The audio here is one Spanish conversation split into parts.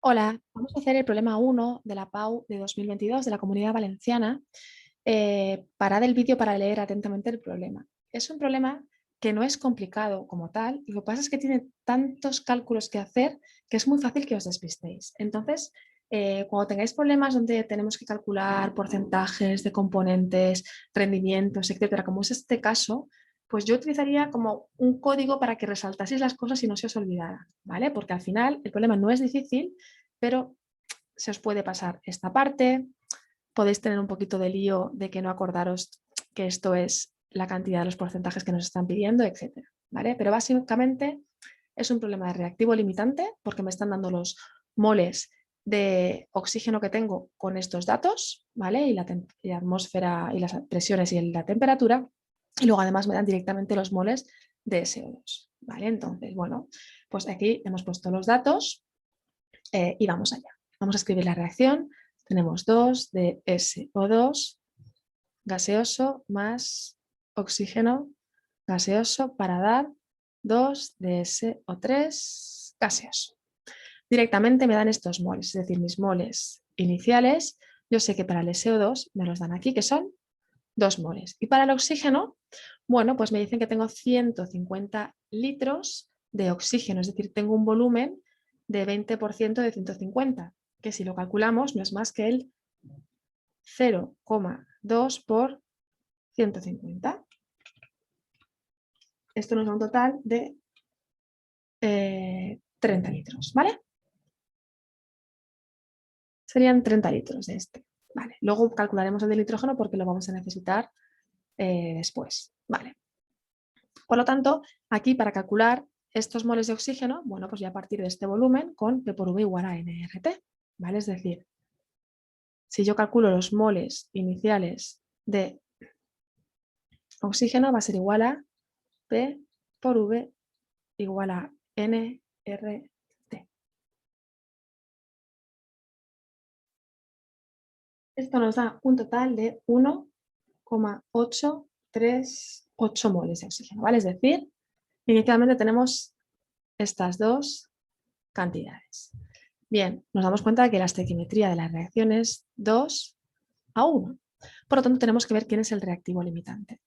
Hola, vamos a hacer el problema 1 de la PAU de 2022 de la Comunidad Valenciana. Parad el vídeo para leer atentamente el problema. Es un problema que no es complicado como tal, lo que pasa es que tiene tantos cálculos que hacer que es muy fácil que os despistéis. Entonces, cuando tengáis problemas donde tenemos que calcular porcentajes de componentes, rendimientos, etcétera, como es este caso, pues yo utilizaría como un código para que resaltaseis las cosas y no se os olvidara, ¿vale? Porque al final el problema no es difícil, pero se os puede pasar esta parte, podéis tener un poquito de lío de que no acordaros que esto es la cantidad de los porcentajes que nos están pidiendo, etcétera, ¿vale? Pero básicamente es un problema de reactivo limitante porque me están dando los moles de oxígeno que tengo con estos datos, ¿vale? Y la atmósfera y las presiones y la temperatura. Y luego además me dan directamente los moles de SO2, ¿vale? Entonces, bueno, pues aquí hemos puesto los datos y vamos allá. Vamos a escribir la reacción. Tenemos 2 de SO2 gaseoso más oxígeno gaseoso para dar 2 de SO3 gaseoso. Directamente me dan estos moles, es decir, mis moles iniciales. Yo sé que para el SO2 me los dan aquí, que son 2 moles. Y para el oxígeno, bueno, pues me dicen que tengo 150 litros de oxígeno, es decir, tengo un volumen de 20% de 150, que si lo calculamos no es más que el 0,2 por 150. Esto nos da un total de 30 litros, ¿vale? Serían 30 litros de este. Vale. Luego calcularemos el del nitrógeno porque lo vamos a necesitar después. Vale. Por lo tanto, aquí para calcular estos moles de oxígeno, bueno, pues ya a partir de este volumen con P por V igual a NRT, ¿vale? Es decir, si yo calculo los moles iniciales de oxígeno va a ser igual a P por V igual a NRT. Esto nos da un total de 1,838 moles de oxígeno, ¿vale? Es decir, inicialmente tenemos estas dos cantidades. Bien, nos damos cuenta de que la estequiometría de la reacción es 2:1. Por lo tanto, tenemos que ver quién es el reactivo limitante.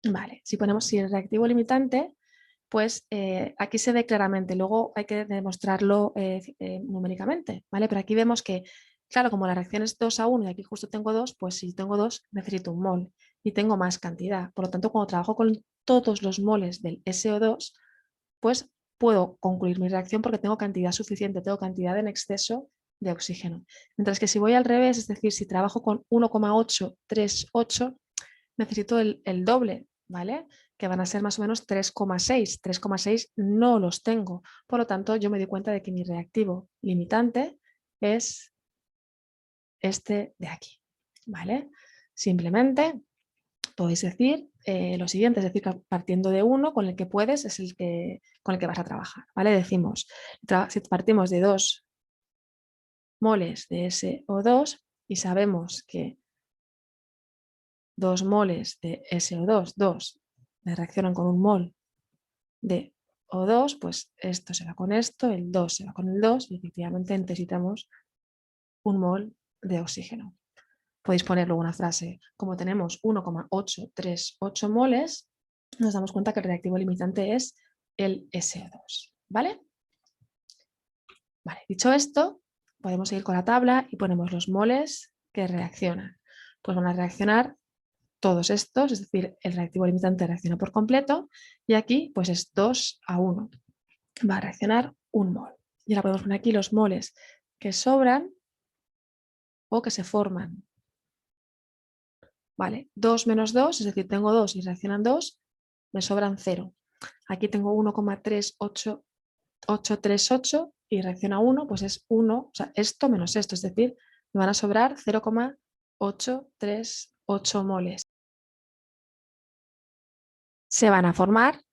Vale, si ponemos si el reactivo limitante, pues aquí se ve claramente, luego hay que demostrarlo numéricamente, ¿vale? Pero aquí vemos que, claro, como la reacción es 2:1 y aquí justo tengo 2, pues si tengo 2 necesito un mol y tengo más cantidad. Por lo tanto, cuando trabajo con todos los moles del SO2, pues puedo concluir mi reacción porque tengo cantidad suficiente, tengo cantidad en exceso de oxígeno. Mientras que si voy al revés, es decir, si trabajo con 1,838, necesito el doble, ¿vale? Que van a ser más o menos 3,6. 3,6 no los tengo. Por lo tanto, yo me doy cuenta de que mi reactivo limitante es este de aquí, ¿vale? Simplemente podéis decir lo siguiente, es decir, partiendo de uno con el que puedes es con el que vas a trabajar, ¿vale? Decimos, si partimos de 2 moles de SO2 y sabemos que 2 moles de SO2, 2, me reaccionan con un mol de O2, pues esto se va con esto, el 2 se va con el 2 y efectivamente necesitamos un mol de oxígeno. Podéis poner luego una frase, como tenemos 1,838 moles, nos damos cuenta que el reactivo limitante es el SO2, ¿vale? Vale, dicho esto, podemos seguir con la tabla y ponemos los moles que reaccionan. Pues van a reaccionar todos estos, es decir, el reactivo limitante reacciona por completo y aquí pues es 2:1. Va a reaccionar un mol. Y ahora podemos poner aquí los moles que sobran o que se forman. Vale, 2 menos 2, es decir, tengo 2 y reaccionan 2, me sobran 0. Aquí tengo 1,38838 y reacciona 1, pues es 1, o sea, esto menos esto, es decir, me van a sobrar 0,838 moles. Se van a formar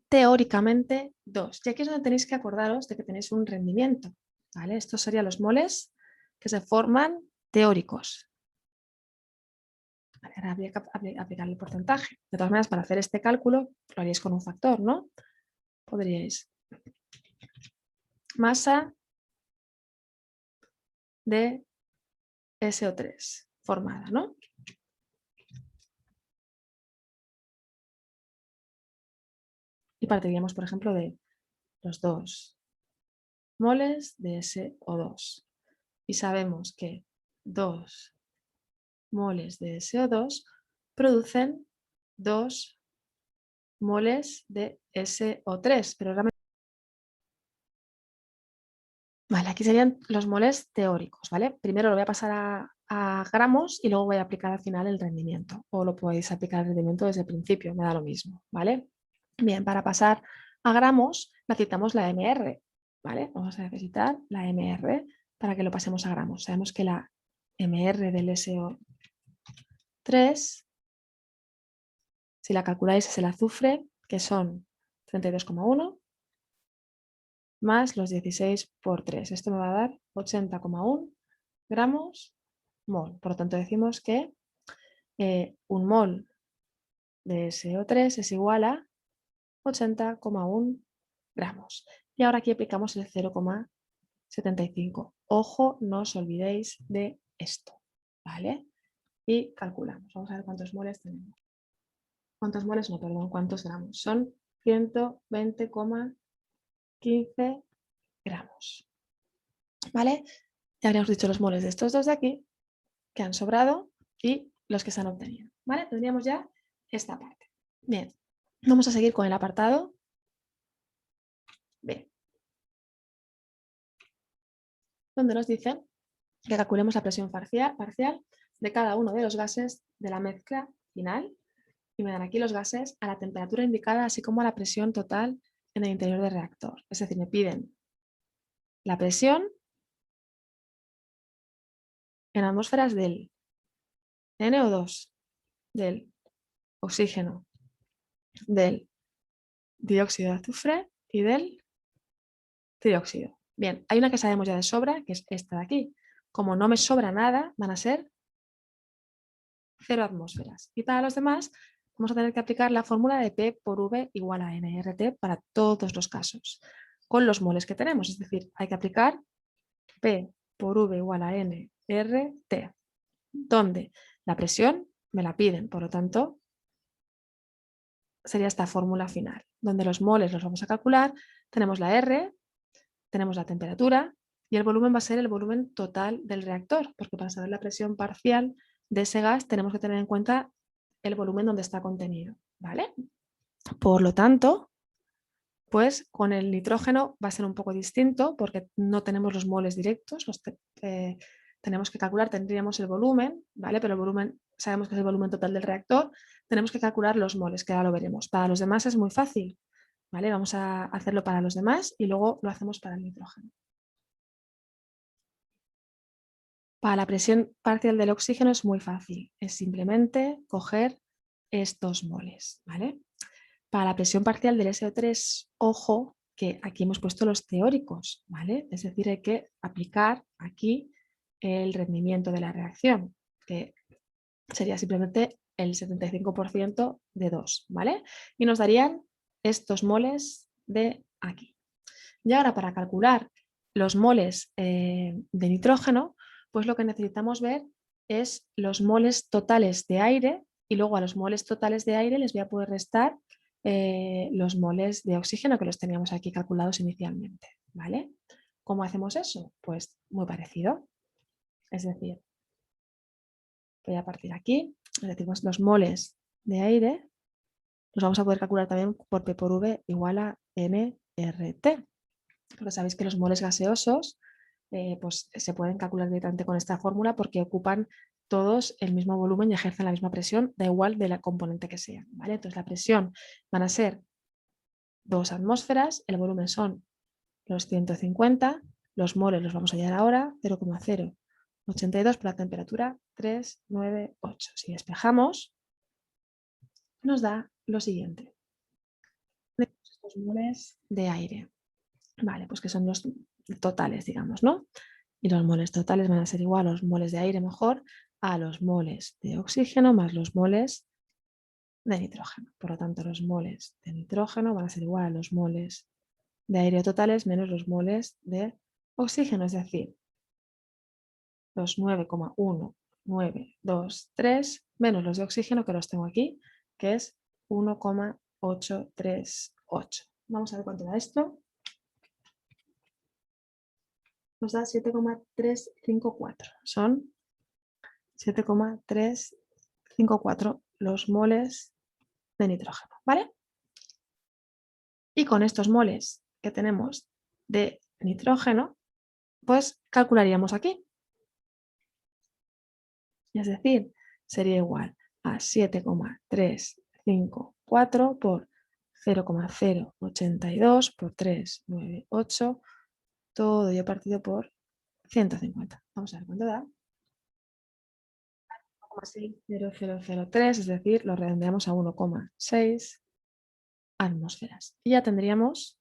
teóricamente 2. Y aquí es donde tenéis que acordaros de que tenéis un rendimiento, ¿vale? Estos serían los moles que se forman teóricos. Vale, ahora habría que aplicar el porcentaje. De todas maneras, para hacer este cálculo lo haríais con un factor, ¿no? Podríais masa de SO3 formada, ¿no? Y partiríamos, por ejemplo, de los 2 moles de SO2. Y sabemos que 2 moles de SO2 producen 2 moles de SO3, pero realmente... Vale, aquí serían los moles teóricos, ¿vale? Primero lo voy a pasar a gramos y luego voy a aplicar al final el rendimiento. O lo podéis aplicar al rendimiento desde el principio, me da lo mismo, ¿vale? Bien, para pasar a gramos necesitamos la MR, ¿vale? Vamos a necesitar la MR para que lo pasemos a gramos. Sabemos que la MR del SO3, si la calculáis, es el azufre, que son 32,1 más los 16 por 3. Esto me va a dar 80,1 gramos mol. Por lo tanto, decimos que un mol de SO3 es igual a 80,1 gramos. Y ahora aquí aplicamos el 0,75. Ojo, no os olvidéis de esto, ¿vale? Y calculamos. Vamos a ver cuántos moles tenemos. ¿Cuántos moles? No, perdón, ¿cuántos gramos? Son 120,15 gramos. ¿Vale? Ya habríamos dicho los moles de estos dos de aquí que han sobrado y los que se han obtenido. ¿Vale? Tendríamos ya esta parte. Bien, vamos a seguir con el apartado B, donde nos dicen que calculemos la presión parcial de cada uno de los gases de la mezcla final y me dan aquí los gases a la temperatura indicada, así como a la presión total en el interior del reactor. Es decir, me piden la presión en atmósferas del NO2, del oxígeno, del dióxido de azufre y del trióxido. Bien, hay una que sabemos ya de sobra, que es esta de aquí. Como no me sobra nada, van a ser 0 atmósferas. Y para los demás, vamos a tener que aplicar la fórmula de P por V igual a nRT para todos los casos, con los moles que tenemos. Es decir, hay que aplicar P por V igual a nRT, donde la presión me la piden, por lo tanto, sería esta fórmula final, donde los moles los vamos a calcular, tenemos la R, tenemos la temperatura y el volumen va a ser el volumen total del reactor, porque para saber la presión parcial de ese gas tenemos que tener en cuenta el volumen donde está contenido, ¿vale? Por lo tanto, pues con el nitrógeno va a ser un poco distinto porque no tenemos los moles directos, tenemos que calcular, tendríamos el volumen, ¿vale? Pero el volumen, sabemos que es el volumen total del reactor, tenemos que calcular los moles, que ahora lo veremos. Para los demás es muy fácil, ¿vale? Vamos a hacerlo para los demás y luego lo hacemos para el nitrógeno. Para la presión parcial del oxígeno es muy fácil, es simplemente coger estos moles, ¿vale? Para la presión parcial del SO3, ojo, que aquí hemos puesto los teóricos, ¿vale? Es decir, hay que aplicar aquí el rendimiento de la reacción, que sería simplemente el 75% de 2, ¿vale? Y nos darían estos moles de aquí. Y ahora para calcular los moles de nitrógeno, pues lo que necesitamos ver es los moles totales de aire y luego a los moles totales de aire les voy a poder restar los moles de oxígeno que los teníamos aquí calculados inicialmente, ¿vale? ¿Cómo hacemos eso? Pues muy parecido. Es decir, voy a partir aquí, decimos los moles de aire, los vamos a poder calcular también por P por V igual a nRT. Porque sabéis que los moles gaseosos pues se pueden calcular directamente con esta fórmula porque ocupan todos el mismo volumen y ejercen la misma presión, da igual de la componente que sea, ¿vale? Entonces la presión van a ser 2 atmósferas, el volumen son los 150, los moles los vamos a hallar ahora, 0,082 por la temperatura 398. Si despejamos, nos da lo siguiente. Estos moles de aire, vale, pues que son los totales, digamos, ¿no? Y los moles totales van a ser igual a los moles de aire mejor a los moles de oxígeno más los moles de nitrógeno. Por lo tanto, los moles de nitrógeno van a ser igual a los moles de aire totales menos los moles de oxígeno. Es decir, los 9,1923 menos los de oxígeno, que los tengo aquí, que es 1,838. Vamos a ver cuánto da esto. Nos da 7,354. Son 7,354 los moles de nitrógeno, ¿vale? Y con estos moles que tenemos de nitrógeno, pues calcularíamos aquí. Es decir, sería igual a 7,354 por 0,082 por 398, todo ello partido por 150. Vamos a ver cuánto da. 1,60003, es decir, lo redondeamos a 1,6 atmósferas. Y ya tendríamos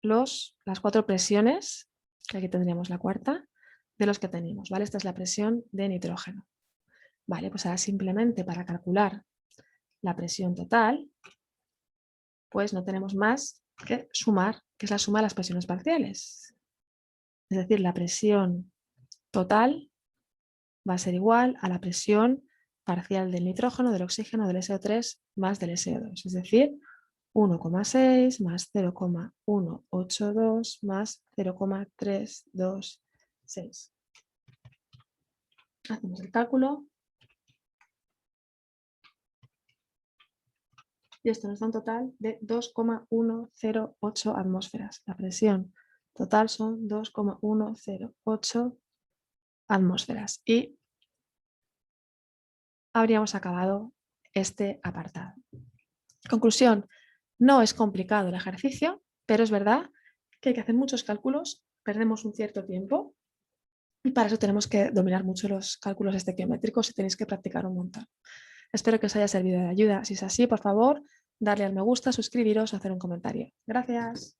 las 4 presiones, que aquí tendríamos la cuarta, de los que teníamos, ¿vale? Esta es la presión de nitrógeno. Vale, pues ahora simplemente para calcular la presión total, pues no tenemos más que sumar, que es la suma de las presiones parciales. Es decir, la presión total va a ser igual a la presión parcial del nitrógeno, del oxígeno, del SO3 más del SO2. Es decir, 1,6 más 0,182 más 0,326. Hacemos el cálculo. Y esto nos da un total de 2,108 atmósferas. La presión total son 2,108 atmósferas. Y habríamos acabado este apartado. Conclusión, no es complicado el ejercicio, pero es verdad que hay que hacer muchos cálculos, perdemos un cierto tiempo y para eso tenemos que dominar mucho los cálculos estequiométricos y tenéis que practicar un montón. Espero que os haya servido de ayuda. Si es así, por favor, darle al me gusta, suscribiros o hacer un comentario. Gracias.